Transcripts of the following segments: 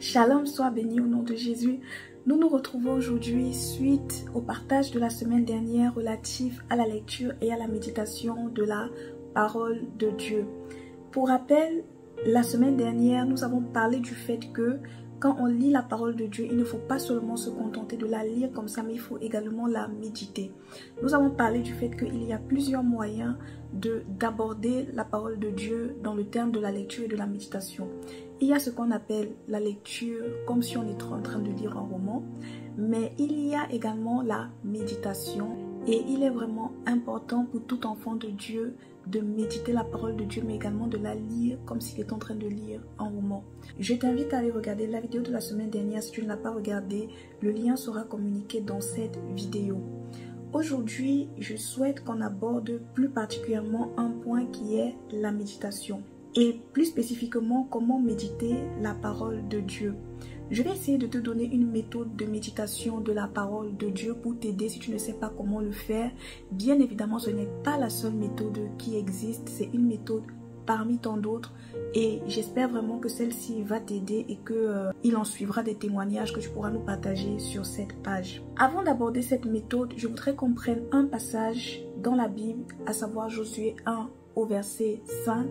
Shalom soit béni au nom de Jésus. Nous nous retrouvons aujourd'hui suite au partage de la semaine dernière relatif à la lecture et à la méditation de la parole de Dieu. Pour rappel, la semaine dernière, nous avons parlé du fait que quand on lit la parole de Dieu, il ne faut pas seulement se contenter de la lire comme ça, mais il faut également la méditer. Nous avons parlé du fait qu'il y a plusieurs moyens d'aborder la parole de Dieu dans le terme de la lecture et de la méditation. Il y a ce qu'on appelle la lecture comme si on était en train de lire un roman, mais il y a également la méditation et il est vraiment important pour tout enfant de Dieu de méditer la parole de Dieu, mais également de la lire comme s'il est en train de lire un roman. Je t'invite à aller regarder la vidéo de la semaine dernière. Si tu ne l'as pas regardée, le lien sera communiqué dans cette vidéo. Aujourd'hui, je souhaite qu'on aborde plus particulièrement un point qui est la méditation. Et plus spécifiquement, comment méditer la parole de Dieu. Je vais essayer de te donner une méthode de méditation de la parole de Dieu pour t'aider si tu ne sais pas comment le faire. Bien évidemment, ce n'est pas la seule méthode qui existe, c'est une méthode parmi tant d'autres et j'espère vraiment que celle-ci va t'aider et qu'il en suivra des témoignages que tu pourras nous partager sur cette page. Avant d'aborder cette méthode, je voudrais qu'on prenne un passage dans la Bible, à savoir Josué 1 au verset 5.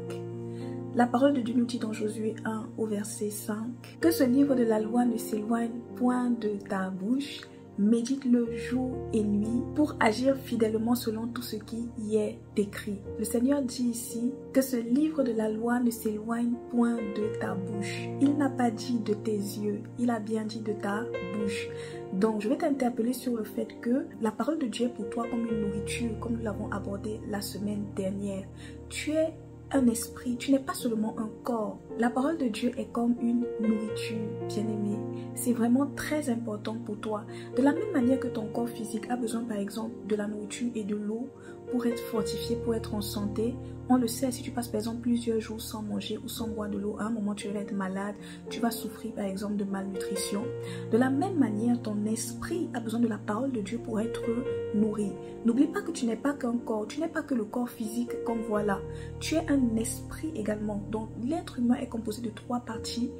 La parole de Dieu nous dit dans Josué 1 au verset 5 « Que ce livre de la loi ne s'éloigne point de ta bouche, médite-le jour et nuit pour agir fidèlement selon tout ce qui y est écrit. » Le Seigneur dit ici que ce livre de la loi ne s'éloigne point de ta bouche. Il n'a pas dit de tes yeux, il a bien dit de ta bouche. Donc, je vais t'interpeller sur le fait que la parole de Dieu est pour toi comme une nourriture, comme nous l'avons abordé la semaine dernière. Tu es un esprit, tu n'es pas seulement un corps. La parole de Dieu est comme une nourriture, bien-aimée. C'est vraiment très important pour toi. De la même manière que ton corps physique a besoin par exemple de la nourriture et de l'eau pour être fortifié, pour être en santé. On le sait, si tu passes par exemple plusieurs jours sans manger ou sans boire de l'eau, à un moment tu vas être malade, tu vas souffrir par exemple de malnutrition. De la même manière, ton esprit a besoin de la parole de Dieu pour être nourri. N'oublie pas que tu n'es pas qu'un corps, tu n'es pas que le corps physique comme voilà. Tu es un esprit également. Donc l'être humain est composé de 3 parties.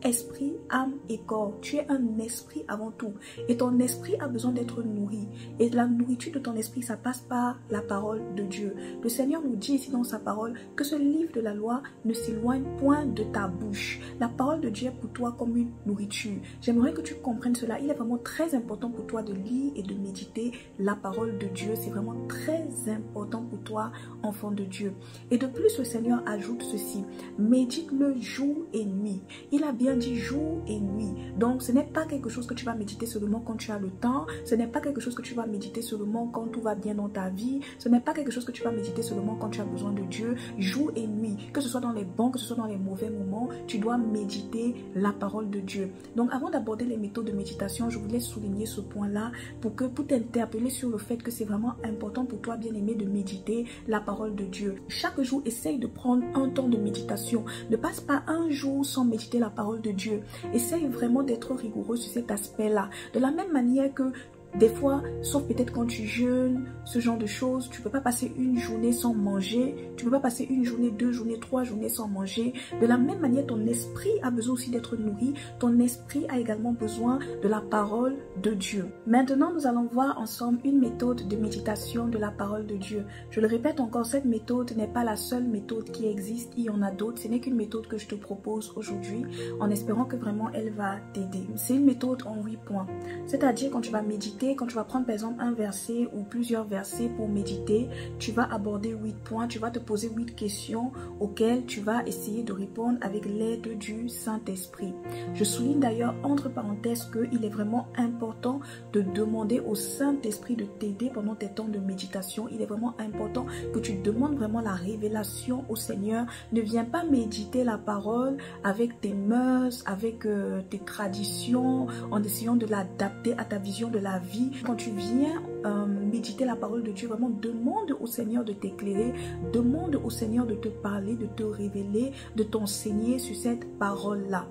Esprit, âme et corps. Tu es un esprit avant tout. Et ton esprit a besoin d'être nourri. Et la nourriture de ton esprit, ça passe par la parole de Dieu. Le Seigneur nous dit ici dans sa parole que ce livre de la loi ne s'éloigne point de ta bouche. La parole de Dieu est pour toi comme une nourriture. J'aimerais que tu comprennes cela. Il est vraiment très important pour toi de lire et de méditer la parole de Dieu. C'est vraiment très important pour toi, enfant de Dieu. Et de plus, le Seigneur ajoute ceci. Médite-le jour et nuit. Il a bien dit jour et nuit. Donc ce n'est pas quelque chose que tu vas méditer seulement quand tu as le temps. Ce n'est pas quelque chose que tu vas méditer seulement quand tout va bien dans ta vie. Ce n'est pas quelque chose que tu vas méditer seulement quand tu as besoin de Dieu. Jour et nuit, que ce soit dans les bons, que ce soit dans les mauvais moments, tu dois méditer la parole de Dieu. Donc avant d'aborder les méthodes de méditation, je voulais souligner ce point-là pour t'interpeller sur le fait que c'est vraiment important pour toi, bien-aimé, de méditer la parole de Dieu. Chaque jour, essaye de prendre un temps de méditation. Ne passe pas un jour sans méditer la parole de Dieu. Essaye vraiment d'être rigoureux sur cet aspect-là. De la même manière que des fois, sauf peut-être quand tu jeûnes, ce genre de choses, tu ne peux pas passer une journée sans manger, tu ne peux pas passer une journée, 2 journées, 3 journées sans manger. De la même manière, ton esprit a besoin aussi d'être nourri, ton esprit a également besoin de la parole de Dieu. Maintenant, nous allons voir ensemble une méthode de méditation de la parole de Dieu. Je le répète encore, cette méthode n'est pas la seule méthode qui existe, il y en a d'autres, ce n'est qu'une méthode que je te propose aujourd'hui, en espérant que vraiment elle va t'aider. C'est une méthode en 8 points, c'est-à-dire quand tu vas méditer, quand tu vas prendre par exemple un verset ou plusieurs versets pour méditer, tu vas aborder 8 points, tu vas te poser 8 questions auxquelles tu vas essayer de répondre avec l'aide du Saint-Esprit. Je souligne d'ailleurs entre parenthèses qu'il est vraiment important de demander au Saint-Esprit de t'aider pendant tes temps de méditation. Il est vraiment important que tu demandes vraiment la révélation au Seigneur. Ne viens pas méditer la parole avec tes mœurs, avec tes traditions, en essayant de l'adapter à ta vision de la vie. Quand tu viens méditer la parole de Dieu, vraiment demande au Seigneur de t'éclairer, demande au Seigneur de te parler, de te révéler, de t'enseigner sur cette parole-là.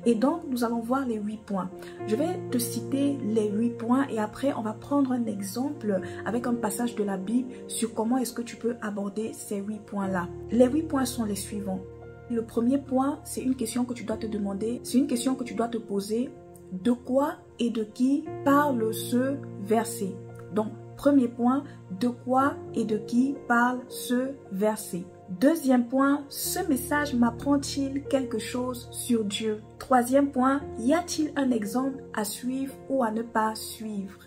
Et donc, nous allons voir les 8 points. Je vais te citer les 8 points et après, on va prendre un exemple avec un passage de la Bible sur comment est-ce que tu peux aborder ces 8 points-là. Les 8 points sont les suivants. Le premier point, c'est une question que tu dois te demander, c'est une question que tu dois te poser. De quoi et de qui parle ce verset? Donc, premier point, de quoi et de qui parle ce verset? Deuxième point, ce message m'apprend-il quelque chose sur Dieu? Troisième point, y a-t-il un exemple à suivre ou à ne pas suivre?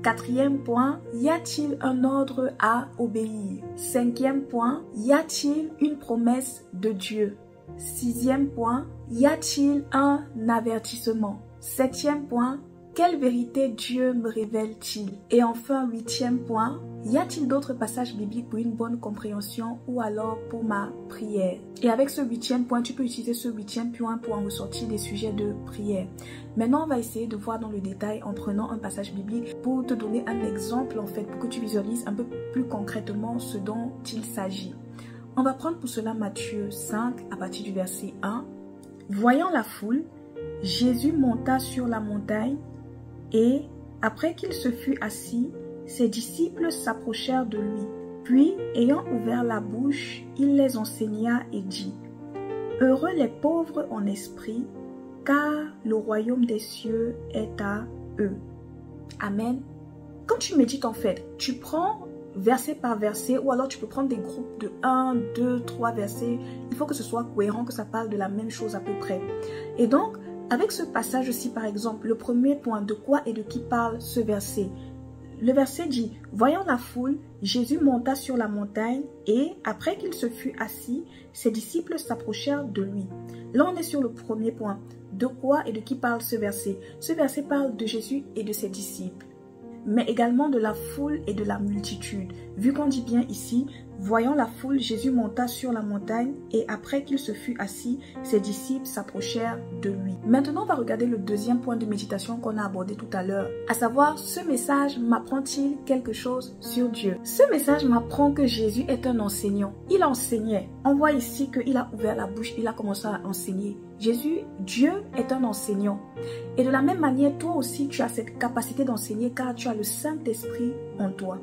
Quatrième point, y a-t-il un ordre à obéir? Cinquième point, y a-t-il une promesse de Dieu? Sixième point, y a-t-il un avertissement? Septième point, quelle vérité Dieu me révèle-t-il? Et enfin, huitième point, y a-t-il d'autres passages bibliques pour une bonne compréhension ou alors pour ma prière? Et avec ce huitième point, tu peux utiliser ce huitième point pour en ressortir des sujets de prière. Maintenant, on va essayer de voir dans le détail en prenant un passage biblique pour te donner un exemple en fait, pour que tu visualises un peu plus concrètement ce dont il s'agit. On va prendre pour cela Matthieu 5 à partir du verset 1. Voyant la foule, Jésus monta sur la montagne et, après qu'il se fut assis, ses disciples s'approchèrent de lui. Puis, ayant ouvert la bouche, il les enseigna et dit: Heureux les pauvres en esprit, car le royaume des cieux est à eux. Amen. Quand tu médites en fait, tu prends verset par verset ou alors tu peux prendre des groupes de 1, 2, 3 versets. Il faut que ce soit cohérent, que ça parle de la même chose à peu près. Et donc, avec ce passage-ci par exemple, le premier point, de quoi et de qui parle ce verset? Le verset dit: Voyant la foule, Jésus monta sur la montagne et, après qu'il se fut assis, ses disciples s'approchèrent de lui. Là, on est sur le premier point. De quoi et de qui parle ce verset? Ce verset parle de Jésus et de ses disciples, mais également de la foule et de la multitude. Vu qu'on dit bien ici, voyant la foule, Jésus monta sur la montagne et après qu'il se fut assis, ses disciples s'approchèrent de lui. Maintenant, on va regarder le deuxième point de méditation qu'on a abordé tout à l'heure, à savoir, ce message m'apprend-il quelque chose sur Dieu? Ce message m'apprend que Jésus est un enseignant. Il enseignait. On voit ici qu'il a ouvert la bouche, il a commencé à enseigner. Jésus, Dieu est un enseignant. Et de la même manière, toi aussi, tu as cette capacité d'enseigner car tu as le Saint-Esprit en toi.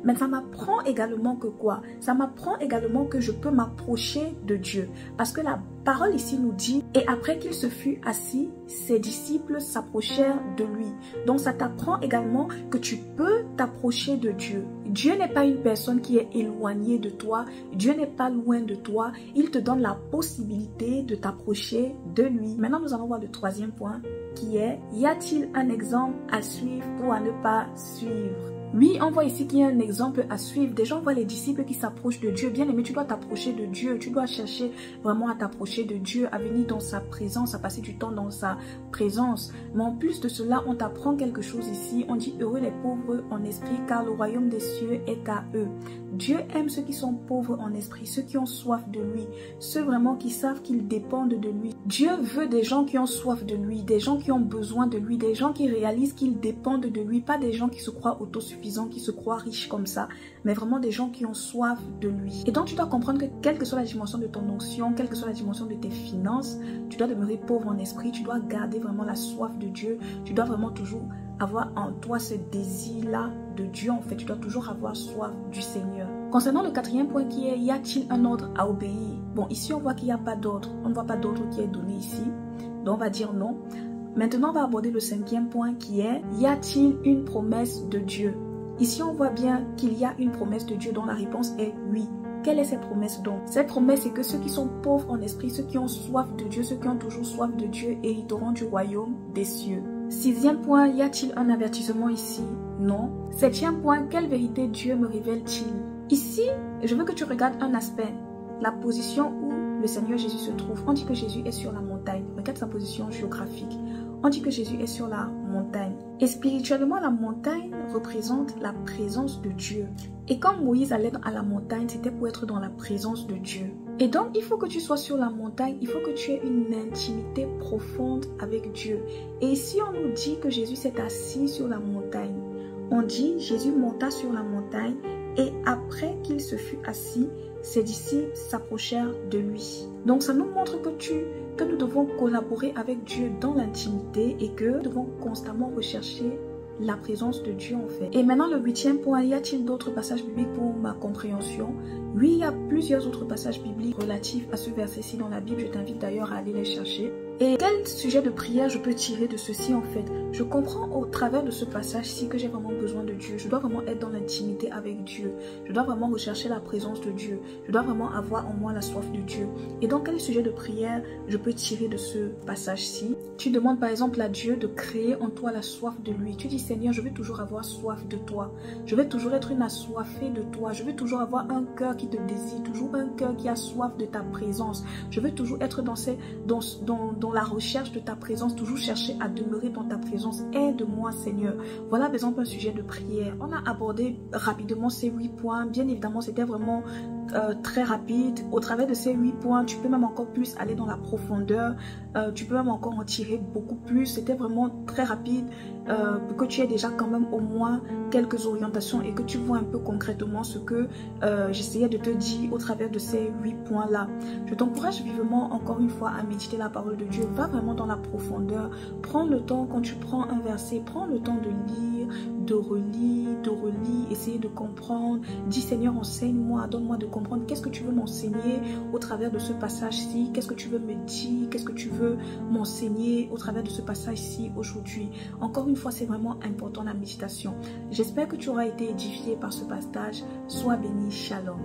Mais ça m'apprend également que quoi? Ça m'apprend également que je peux m'approcher de Dieu. Parce que la parole ici nous dit, et après qu'il se fut assis, ses disciples s'approchèrent de lui. Donc ça t'apprend également que tu peux t'approcher de Dieu. Dieu n'est pas une personne qui est éloignée de toi. Dieu n'est pas loin de toi. Il te donne la possibilité de t'approcher de lui. Maintenant, nous allons voir le troisième point qui est, y a-t-il un exemple à suivre ou à ne pas suivre? Oui, on voit ici qu'il y a un exemple à suivre. Déjà, on voit les disciples qui s'approchent de Dieu. Bien aimé, tu dois t'approcher de Dieu. Tu dois chercher vraiment à t'approcher de Dieu, à venir dans sa présence, à passer du temps dans sa présence. Mais en plus de cela, on t'apprend quelque chose ici. On dit heureux les pauvres en esprit, car le royaume des cieux est à eux. Dieu aime ceux qui sont pauvres en esprit, ceux qui ont soif de lui, ceux vraiment qui savent qu'ils dépendent de lui. Dieu veut des gens qui ont soif de lui, des gens qui ont besoin de lui, des gens qui réalisent qu'ils dépendent de lui, pas des gens qui se croient autosuffisants, qui se croient riches comme ça, mais vraiment des gens qui ont soif de lui. Et donc tu dois comprendre que quelle que soit la dimension de ton onction, quelle que soit la dimension de tes finances, tu dois demeurer pauvre en esprit, tu dois garder vraiment la soif de Dieu, tu dois vraiment toujours avoir en toi ce désir-là de Dieu en fait, tu dois toujours avoir soif du Seigneur. Concernant le quatrième point qui est, y a-t-il un ordre à obéir? Bon, ici on voit qu'il n'y a pas d'ordre, on ne voit pas d'ordre qui est donné ici, donc on va dire non. Maintenant on va aborder le cinquième point qui est, y a-t-il une promesse de Dieu? Ici on voit bien qu'il y a une promesse de Dieu dont la réponse est oui. Quelle est cette promesse donc? Cette promesse, c'est que ceux qui sont pauvres en esprit, ceux qui ont soif de Dieu, ceux qui ont toujours soif de Dieu, hériteront du royaume des cieux. Sixième point, y a-t-il un avertissement ici? Non. Septième point, quelle vérité Dieu me révèle-t-il? Ici, je veux que tu regardes un aspect, la position où le Seigneur Jésus se trouve. On dit que Jésus est sur la montagne. Regarde sa position géographique. On dit que Jésus est sur la montagne. Et spirituellement, la montagne représente la présence de Dieu. Et quand Moïse allait à la montagne, c'était pour être dans la présence de Dieu. Et donc, il faut que tu sois sur la montagne, il faut que tu aies une intimité profonde avec Dieu. Et ici, on nous dit que Jésus s'est assis sur la montagne. On dit, Jésus monta sur la montagne et après qu'il se fut assis, ses disciples s'approchèrent de lui. Donc, ça nous montre que nous devons collaborer avec Dieu dans l'intimité et que nous devons constamment rechercher la présence de Dieu en fait. Et maintenant le 8e point, y a-t-il d'autres passages bibliques pour ma compréhension? Oui, il y a plusieurs autres passages bibliques relatifs à ce verset-ci dans la Bible. Je t'invite d'ailleurs à aller les chercher. Et quel sujet de prière je peux tirer de ceci en fait? Je comprends au travers de ce passage-ci que j'ai vraiment besoin de Dieu. Je dois vraiment être dans l'intimité avec Dieu. Je dois vraiment rechercher la présence de Dieu. Je dois vraiment avoir en moi la soif de Dieu. Et donc quel sujet de prière je peux tirer de ce passage-ci? Tu demandes par exemple à Dieu de créer en toi la soif de lui. Tu dis Seigneur, je veux toujours avoir soif de toi. Je veux toujours être une assoiffée de toi. Je veux toujours avoir un cœur qui te désire. Toujours un cœur qui a soif de ta présence. Je veux toujours être dans la recherche de ta présence, toujours chercher à demeurer dans ta présence. Aide-moi Seigneur. Voilà par exemple un sujet de prière. On a abordé rapidement ces 8 points. Bien évidemment, c'était vraiment très rapide. Au travers de ces 8 points, tu peux même encore plus aller dans la profondeur. Tu peux même encore en tirer beaucoup plus. C'était vraiment très rapide pour que tu aies déjà quand même au moins quelques orientations et que tu vois un peu concrètement ce que j'essayais de te dire au travers de ces 8 points-là. Je t'encourage vivement encore une fois à méditer la parole de Dieu. Va vraiment dans la profondeur. Prends le temps quand tu prends un verset, prends le temps de lire, de relire, essayer de comprendre. Dis Seigneur, enseigne-moi, donne-moi de comprendre. Qu'est-ce que tu veux m'enseigner au travers de ce passage-ci? Qu'est-ce que tu veux me dire? Qu'est-ce que tu veux m'enseigner au travers de ce passage-ci aujourd'hui? Encore une fois, c'est vraiment important la méditation. J'espère que tu auras été édifié par ce passage. Sois béni. Shalom.